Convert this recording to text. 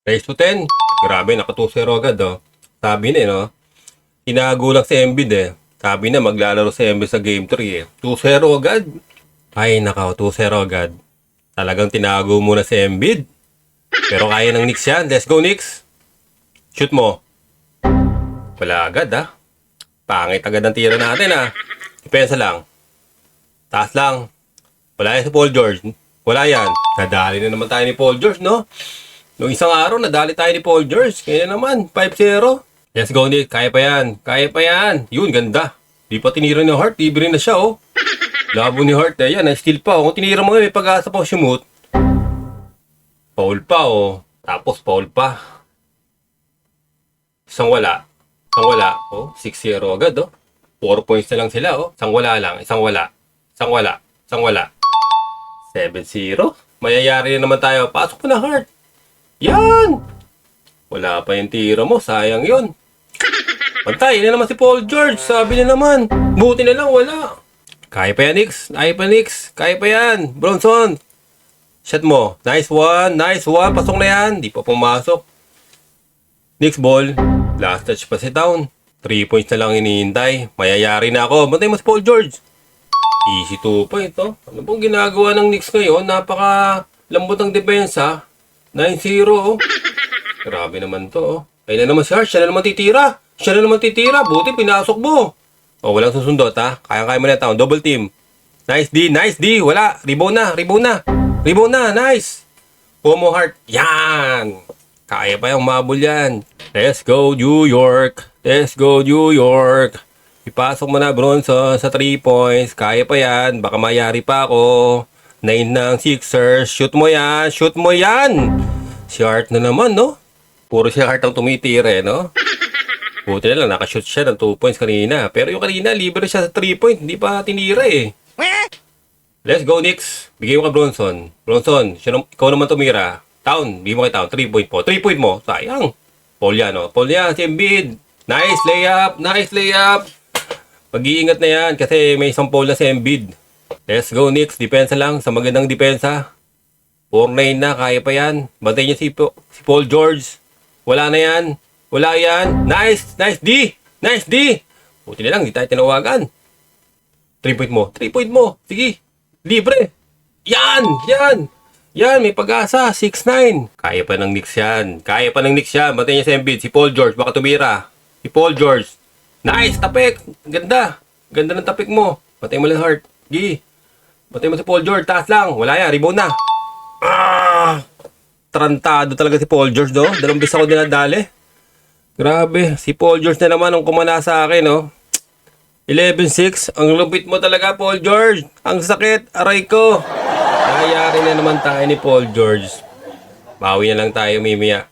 Race to 10. Grabe, naka 2-0 agad, oh. Sabi na, no? Tinago lang si Embiid, eh. Sabi na, maglalaro si Embiid sa Game 3, eh. 2-0 agad. Ay, naka, 2-0 agad. Talagang tinago muna si Embiid. Pero kaya ng Knicks yan. Let's go, Knicks. Shoot mo. Wala agad, ah. Pangit agad ang tira natin, ah. Depensa lang. Taas lang. Wala yan si Paul George. Wala yan. Nadali na naman tayo ni Paul George, no? Noong isang araw, nadali tayo ni Paul George. Kaya naman, 5-0. Let's go, Nick. Kaya pa yan. Kaya pa yan. Yun, ganda. Di pa tinira ni Hart. Libre na siya, oh. Labo ni Hart. Ayan, na-steal pa, oh. Kung tinira mo, may pag-asa pa shumot. Foul pa, oh. Tapos, foul pa. Isang wala. Isang wala. Oh, 6-0 agad, oh. 4 points na lang sila, oh. Isang wala lang. Isang wala. Isang wala. Isang wala. 7-0. Mayayari na naman tayo. Pasok mo na, Hart. Yan! Wala pa yung tira mo. Sayang yun. Pantay na naman si Paul George. Sabi na naman. Buti na lang, wala. Kaya pa yan, Knicks. Kaya pa, Knicks. Kaya pa yan. Bronson. Shot mo. Nice one. Nice one. Pasok na yan. Di pa pumasok. Knicks ball. Last touch pa si Town. 3 points na lang hinihintay. Mayayari na ako. Bantay mo si Paul George. Easy 2 point, oh. Ano pong ginagawa ng Knicks ngayon? Napaka lambot ng depensa. 9-0, oh. Grabe naman to, oh. Ayun na naman si Hart. Siya na naman titira. Siya na naman titira. Buti pinasok mo. Oh, walang susundot, ha. Kaya-kaya mo na Town. Double team. Nice D. Nice D. Wala. Rebound na. Rebound na. Rebound na. Nice. Pomo Hart. Yan. Kaya pa yung mabul yan. Let's go, New York. Let's go, New York. Ipasok mo na, Bronson, sa 3 points. Kaya pa yan. Baka mayari pa ako. 9 ng Sixers. Shoot mo yan. Shoot mo yan. Si Hart na naman, no? Puro si Hart ang tumitira, eh, no? Buti na lang, nakashoot siya ng 2 points kanina. Pero yung kanina, libre siya sa 3 point. Hindi pa tinira, eh. Let's go, Knicks. Bigay mo ka, Bronson. Bronson, ikaw naman tumira. Town, bigay mo kay Town. 3 point po. 3 point mo. Sayang. Paul yan, no? Paul yan, si Embiid. Nice layup. Nice layup. Mag-iingat na yan kasi may isang Paul na si Embiid. Let's go, Knicks. Depensa lang sa magandang depensa. 4-9 na. Kaya pa yan. Bantay niya si Paul George. Wala na yan. Wala yan. Nice. Nice D. Nice D. Buti na lang. Di tayo tinawagan. 3 point mo. 3 point mo. Sige. Libre. Yan. Yan. Yan. May pag-asa. 6-9. Kaya pa ng Knicks yan. Kaya pa ng Knicks yan. Bantay niya si Embiid. Si Paul George. Baka tumira. Si Paul George. Nice. Tapik. Ganda. Ganda ng tapik mo. Bantay mo lang Hart. Gi. Bantay mo si Paul George. Taas lang. Wala yan. Rebound na. Trantado talaga si Paul George, no? 2 beses ako dinadali. Grabe. Si Paul George na naman ang kumana sa akin, no? 11-6. Ang lupit mo talaga, Paul George. Ang sakit. Aray ko. Nayari na naman tayo ni Paul George. Bawi na lang tayo, Mimia.